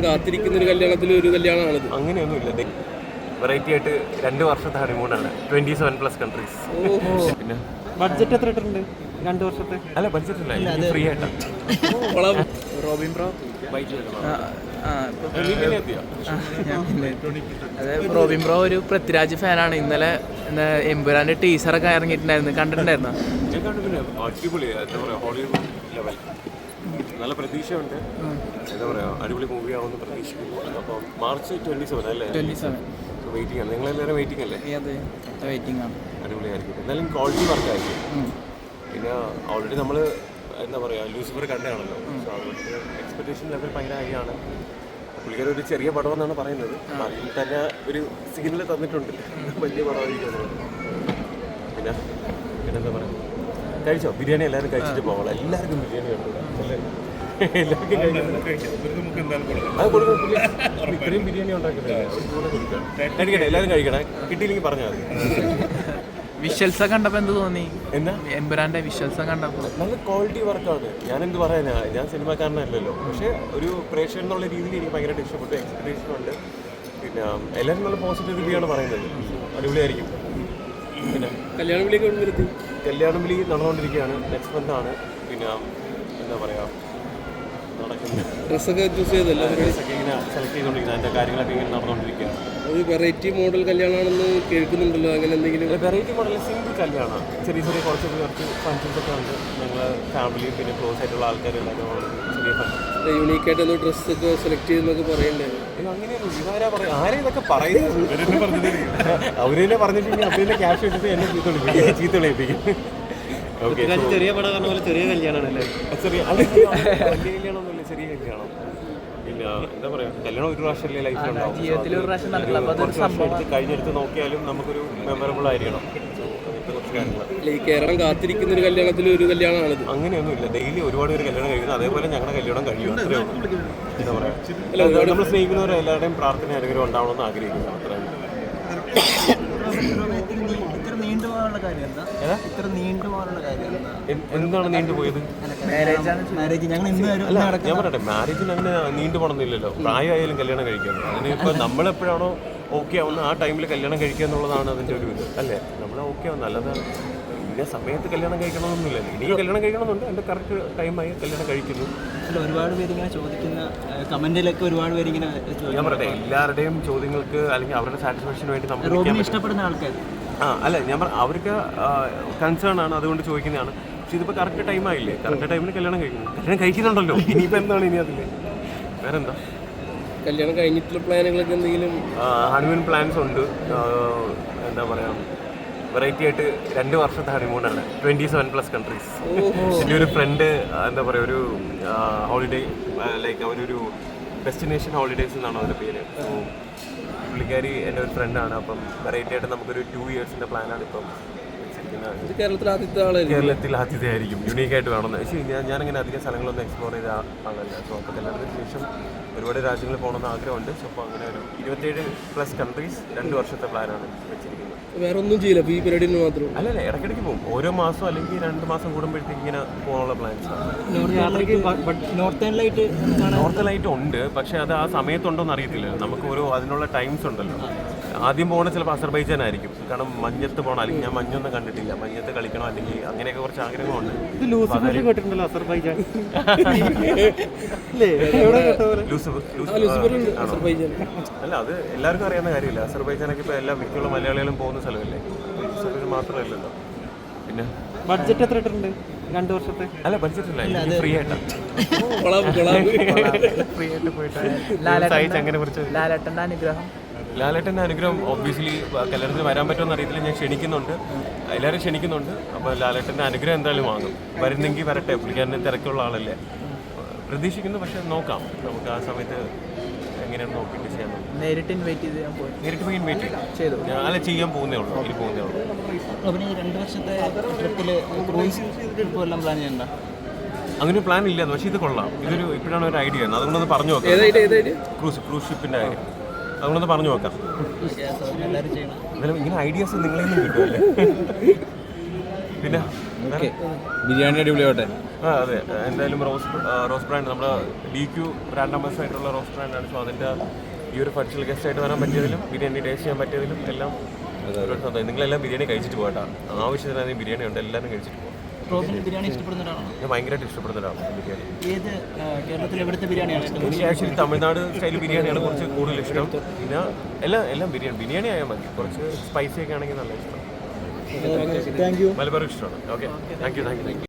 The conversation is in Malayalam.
കാത്തിരിക്കുന്ന ഒരു കല്യാണത്തിൽ ഒരു കല്യാണമാണിത്. അങ്ങനെയൊന്നുമില്ല, വെറൈറ്റി ആയിട്ട് 2 വർഷത്തെ ഹണിമൂണാണ്, 27+ കൺട്രീസ്. പിന്നെ ബഡ്ജറ്റ് എത്ര ഇട്ടിട്ടുണ്ട് 2 വർഷത്തെ? അല്ല ബഡ്ജറ്റ് അല്ല, ഫ്രീ ആയിട്ടാണ്. റോബിൻ ബ്രോ അതെ, റോബിൻ ബ്രോ ഒരു പൃഥ്വിരാജ് ഫാനാണ്. ഇന്നലെ എമ്പുരാന്റെ ടീസറൊക്കെ ഇറങ്ങിയിട്ടുണ്ടായിരുന്നു, കണ്ടിട്ടുണ്ടായിരുന്നു. ഞാൻ കണ്ടു. പിന്നെ അടിപൊളി, എന്താ പറയുക, ഹോളിവുഡ് ലെവൽ, നല്ല പ്രതീക്ഷയുണ്ട്. എന്താ പറയുക, അടിപൊളി മൂവി ആവുമെന്ന് പ്രതീക്ഷിക്കുന്നു. അപ്പം മാർച്ച് 27 അല്ലേ? 27 വെയിറ്റിംഗ് ആണ്. നിങ്ങളെല്ലാവരും വെയിറ്റിംഗ് അല്ലേ? വെയിറ്റിംഗ് ആണ്. അടിപൊളിയായിരിക്കും. എന്നാലും ക്വാളിറ്റി വർക്കായിരിക്കും. പിന്നെ ഓൾറെഡി നമ്മൾ എന്താ പറയുക, ലൂസിഫർ കണ്ടാണല്ലോ. സോ അതുകൊണ്ട് എക്സ്പെക്ടേഷൻ ലെവൽ ഭയങ്കര ഹൈ ആണ്. പുള്ളിക്കാർ ഒരു ചെറിയ പടമെന്നാണ് പറയുന്നത്. അതിൽ തന്നെ ഒരു സിഗ്നൽ തന്നിട്ടുണ്ട്, വലിയ പടമായിരിക്കും. പിന്നെ പിന്നെന്താ പറയുക, കഴിച്ചോ? ബിരിയാണി എല്ലാവരും കഴിച്ചിട്ട് പോകണം. എല്ലാവർക്കും ബിരിയാണി ഉണ്ട്. എല്ലാവർക്കും അത് കൊടുക്കും. ഇത്രയും ബിരിയാണി ഉണ്ടാക്കില്ല, കഴിക്കട്ടെ, എല്ലാവരും കഴിക്കണേ. കിട്ടിയില്ലെങ്കിൽ പറഞ്ഞാൽ മതി. വിഷ്വൽസ് കണ്ടപ്പോൾ എന്ത് തോന്നി? എന്താ എമ്പുരാന്റെ വിഷ്വൽസ് കണ്ടപ്പോൾ? നല്ല ക്വാളിറ്റി വർക്കാണ്. ഞാനെന്ത് പറയാനാ, ഞാൻ സിനിമാക്കാരനല്ലല്ലോ. പക്ഷേ ഒരു പ്രേക്ഷകൻ എന്നുള്ള രീതിയിൽ എനിക്ക് ഭയങ്കരമായിട്ട് ഇഷ്ടപ്പെട്ടു. എക്സ്പെക്ടേഷൻ ഉണ്ട്. പിന്നെ എല്ലാവരും നല്ല പോസിറ്റീവ് റിവ്യൂ ആണ് പറയുന്നത്. അടിപൊളിയായിരിക്കും. പിന്നെ കല്യാണം വിളി നടന്നുകൊണ്ടിരിക്കുകയാണ്. നെക്സ്റ്റ് മന്ത് ആണ്. പിന്നെ എന്താ പറയുക, ഡ്രസ്സൊക്കെ ചൂസ് ചെയ്തല്ലോ, ഡ്രസ്സൊക്കെ ഇങ്ങനെ സെലക്ട് ചെയ്തുകൊണ്ടിരിക്കുന്നത്. അതിൻ്റെ കാര്യങ്ങളൊക്കെ ഇങ്ങനെ നടന്നുകൊണ്ടിരിക്കുകയാണ്. ഒരു വെറൈറ്റി മോഡൽ കല്യാണമാണെന്ന് കേൾക്കുന്നുണ്ടല്ലോ, അങ്ങനെ എന്തെങ്കിലും? വെറൈറ്റി മോഡൽ സിംഗിൾ കല്യാണമാണ്. ചെറിയ കുറച്ച് ഫങ്ഷൻസ് ഒക്കെ ഉണ്ട്. ഞങ്ങൾ ഫാമിലിയും പിന്നെ ക്ലോസ് ആയിട്ടുള്ള ആൾക്കാരെല്ലാവരും ചെറിയ ഫങ്ഷൻ. യൂണീക്കായിട്ട് എന്തോ ഡ്രസ്സൊക്കെ സെലക്ട് ചെയ്തെന്നൊക്കെ പറയണ്ടേ? അങ്ങനെയൊന്നും ഇതാരാ പറയുക, ആരെയും ഇതൊക്കെ പറയുന്നത്? അവരെന്നെ പറഞ്ഞിട്ടുണ്ടെങ്കിൽ അവരെന്നെ ക്യാഷ് എടുത്തിട്ട് എന്നെ ചീത്ത വിളിപ്പിക്കും. ഓക്കെ, ചെറിയ പടം പറഞ്ഞ പോലെ ചെറിയ കല്യാണമാണല്ലേ? ചെറിയ വലിയ കല്യാണമൊന്നുമില്ല, ചെറിയ കല്യാണം. പിന്നെ എന്താ പറയുക, കല്യാണം ഒരു പ്രാവശ്യമല്ലേ ലൈഫിലുണ്ടാവും. ജീവിതത്തിൽ ഒരു പ്രാവശ്യം നടക്കില്ല. കുറച്ച് വർഷം എടുത്ത് കഴിഞ്ഞെടുത്ത് നോക്കിയാലും നമുക്കൊരു മെമ്മറബിൾ ആയിരിക്കണം. കുറച്ച് കാര്യങ്ങൾ ഈ കേരളം കാത്തിരിക്കുന്ന ഒരു കല്യാണത്തിൽ ഒരു കല്യാണമാണിത്. അങ്ങനെയൊന്നുമില്ല, ഡെയിലി ഒരുപാട് പേര് കല്യാണം കഴിക്കുന്നു. അതേപോലെ ഞങ്ങളുടെ കല്യാണം കഴിയും. അത്രേ ഉള്ളൂ. എന്താ പറയുക, നമ്മൾ സ്നേഹിക്കുന്നവരെ എല്ലാവരുടെയും പ്രാർത്ഥന അനുഗ്രഹം ഉണ്ടാവണമെന്ന് ആഗ്രഹിക്കുന്നു. അത്രയും എന്താണ് നീണ്ടുപോയത്? അല്ല, ഞാൻ പറയട്ടെ, മാരേജിന് അങ്ങനെ നീണ്ടുപോകണമെന്നില്ലല്ലോ. പ്രായമായാലും കല്യാണം കഴിക്കുന്നു. അതിനിപ്പോൾ നമ്മളെപ്പോഴാണോ ഓക്കെ ആവുന്നത് ആ ടൈമിൽ കല്യാണം കഴിക്കുക എന്നുള്ളതാണ് അതിൻ്റെ ഒരു ഇത് അല്ലേ. നമ്മൾ ഓക്കെ ആവുന്നത് നല്ലതാണ്. ഇന്ന സമയത്ത് കല്യാണം കഴിക്കണമെന്നൊന്നുമില്ല. എനിക്ക് കല്യാണം കഴിക്കണമെന്നുണ്ട്, എൻ്റെ കറക്റ്റ് ടൈമായി കല്യാണം കഴിക്കുന്നു. ഒരുപാട് പേര് ഇങ്ങനെ ചോദിക്കുന്ന കമന്റിലൊക്കെ ഒരുപാട് പേര് ഇങ്ങനെ, ഞാൻ പറയട്ടെ, എല്ലാവരുടെയും ചോദ്യങ്ങൾക്ക് അല്ലെങ്കിൽ അവരുടെ സാറ്റിസ്ഫാക്ഷന് വേണ്ടി നമ്മൾ ഇഷ്ടപ്പെടുന്ന ആൾക്കാർ അല്ല, ഞാൻ അവർക്ക് കൺസേൺ ആണ്, അതുകൊണ്ട് ചോദിക്കുന്നതാണ്. പക്ഷെ ഇതിപ്പോൾ കറക്റ്റ് ടൈമായില്ലേ, കറക്റ്റ് ടൈമിൽ കല്യാണം കഴിക്കുന്നുണ്ടല്ലോ. ഇനിയിപ്പോൾ എന്താണ് ഇനി അതിൽ വേറെന്താ? കല്യാണം കഴിഞ്ഞിട്ടുള്ള പ്ലാനുകളൊക്കെ എന്തെങ്കിലും? ഹണിമൂൺ പ്ലാൻസ് ഉണ്ട്. എന്താ പറയുക, വെറൈറ്റി ആയിട്ട് 2 വർഷത്തെ ഹണിമൂണാണ്, 27+ കൺട്രീസ്. എൻ്റെ ഒരു ഫ്രണ്ട് എന്താ പറയുക, ഒരു ഹോളിഡേ ലൈക്ക് അവരൊരു ഡെസ്റ്റിനേഷൻ ഹോളിഡേയ്സ് എന്നാണ് അവരുടെ പേര്. പുള്ളിക്കാരി എൻ്റെ ഒരു ഫ്രണ്ടാണ്. അപ്പം വെറൈറ്റി ആയിട്ട് നമുക്കൊരു 2 ഇയേഴ്സിൻ്റെ പ്ലാനാണ് ഇപ്പം. കേരളത്തിൽ ആദ്യത്തെ ആയിരിക്കും, യുണീക്കായിട്ട് വേണമെന്ന്. പക്ഷേ ഞാനങ്ങനെ അധികം സ്ഥലങ്ങളൊന്നും എക്സ്പ്ലോർ ചെയ്ത ആളല്ല. സോ അപ്പോൾ കല്യാണത്തിന് ശേഷം ഒരുപാട് രാജ്യങ്ങളിൽ പോകണമെന്ന് ആഗ്രഹമുണ്ട്. സോ അപ്പോൾ അങ്ങനെ ഒരു 27+ കൺട്രീസ് 2 വർഷത്തെ പ്ലാനാണ് വെച്ചിരിക്കുന്നത്. വേറെ ഒന്നും ചെയ്യില്ല, ഈ പരിപാടിന് മാത്രം? അല്ലല്ല, ഇടയ്ക്കിടയ്ക്ക് പോകും. ഓരോ മാസം അല്ലെങ്കിൽ 2 മാസം കൂടുമ്പോഴത്തേക്ക് ഇങ്ങനെ പോകാനുള്ള പ്ലാൻസാണ്. നോർത്ത് ലൈറ്റ് ഉണ്ട്, പക്ഷേ അത് ആ സമയത്തുണ്ടോയെന്ന് അറിയത്തില്ല. നമുക്ക് അതിനുള്ള ടൈംസ് ഉണ്ടല്ലോ. ആദ്യം പോകണത് ചിലപ്പോൾ അസർബൈജാൻ ആയിരിക്കും, കാരണം മഞ്ഞത്ത് പോകണം. അല്ലെങ്കിൽ ഞാൻ മഞ്ഞൊന്നും കണ്ടിട്ടില്ല, മഞ്ഞത്ത് കളിക്കണം, അല്ലെങ്കിൽ അങ്ങനെയൊക്കെ കുറച്ച് ആഗ്രഹമുണ്ട്. അല്ല, അത് എല്ലാവർക്കും അറിയാവുന്ന കാര്യമില്ല. അസർബൈജാനൊക്കെ ഇപ്പോൾ എല്ലാ മിക്കുള്ള മലയാളികളും പോകുന്ന സ്ഥലമല്ലേ, മാത്രമല്ലല്ലോ. പിന്നെ ബഡ്ജറ്റ് എത്ര ഇട്ടിട്ടുണ്ട് 2 വർഷത്തെ? അല്ല ബഡ്ജറ്റ് അല്ല, ഫ്രീ ആയിട്ടാണ്. ഫ്രീ ആയിട്ട് പോയിട്ട് അങ്ങനെ കുറച്ച് ലാലേട്ടൻ്റെ അനുഗ്രഹം ഒബ്വിയസ്ലി കല്യാണത്തിന് വരാൻ പറ്റുമെന്ന് അറിയത്തില്ല. ഞാൻ ക്ഷണിക്കുന്നുണ്ട്, എല്ലാവരും ക്ഷണിക്കുന്നുണ്ട്. അപ്പോൾ ലാലേട്ടൻ്റെ അനുഗ്രഹം എന്തായാലും വാങ്ങും. വരുന്നെങ്കിൽ വരട്ടെ, പുള്ളിക്കാരന് തിരക്കുള്ള ആളല്ലേ, പ്രതീക്ഷിക്കുന്നു. പക്ഷെ നോക്കാം, നമുക്ക് ആ സമയത്ത് എങ്ങനെയാണ് നോക്കിയിട്ട് ചെയ്യാൻ നോക്കാം. നേരിട്ട് പോയി ഇൻവൈറ്റ് ചെയ്തു. അല്ല, ചെയ്യാൻ പോകുന്നേ ഉള്ളൂ, ഇനി പോകുന്നേ ഉള്ളൂ. 2 വർഷത്തെ ട്രിപ്പിൽ ക്രൂസ് ട്രിപ്പ് എല്ലാം പ്ലാൻ ചെയ്യണ്ട? അങ്ങനെ പ്ലാൻ ഇല്ലാന്ന്. പക്ഷേ ഇത് കൊള്ളാം. ഇപ്പോഴാണ് ഒരു ഐഡിയ ആണ്, അതുകൊണ്ടൊന്ന് പറഞ്ഞു നോക്കാം. ക്രൂസ് ഷിപ്പിൻ്റെ കാര്യം അതുകൊണ്ടൊന്ന് പറഞ്ഞു നോക്കാം. എന്നാലും ഇങ്ങനെ ഐഡിയാസ് നിങ്ങളെ നിന്നും കിട്ടുമല്ലേ. പിന്നെ ഓക്കെ ബിരിയാണി അടിപൊളിയാവട്ടെ. അതെ, എന്തായാലും റോസ് ബ്രാൻഡ് നമ്മുടെ DQ ബ്രാൻഡ് അംബാസഡർ ആയിട്ടുള്ള റോസ് ബ്രാൻഡാണ്. സോ അതിൻ്റെ ഈ ഒരു ഫങ്ഷണൽ ഗസ്റ്റ് ആയിട്ട് വരാൻ പറ്റിയതിലും ബിരിയാണി ടേസ്റ്റ് ചെയ്യാൻ പറ്റിയതിലും എല്ലാം ഒരുപാട് സന്തോഷം. നിങ്ങളെല്ലാം ബിരിയാണി കഴിച്ചിട്ട് പോകട്ടാ, ആവശ്യത്തിന് ബിരിയാണി ഉണ്ട്, എല്ലാവരും കഴിച്ചിട്ട് പോകും. ബിരിയാണി ഇഷ്ടപ്പെടുന്ന ഒരാളാണ്. ഞാൻ ഭയങ്കരമായിട്ട് ഇഷ്ടപ്പെടുന്ന ഒരാളാണ് ബിരിയാണി. ഏത് കേരളത്തിൽ എവിടുത്തെ ബിരിയാണിയാണ് എനിക്ക് ആക്ച്വലി തമിഴ്നാട് സ്റ്റൈൽ ബിരിയാണിയാണ് കുറച്ച് കൂടുതൽ ഇഷ്ടം. പിന്നെ എല്ലാം ബിരിയാണി ആയാൽ മതി, കുറച്ച് സ്പൈസി ഒക്കെ ആണെങ്കിൽ നല്ല ഇഷ്ടം. Thank you. മലബാർ ഇഷ്ടമാണ്. Okay, thank U.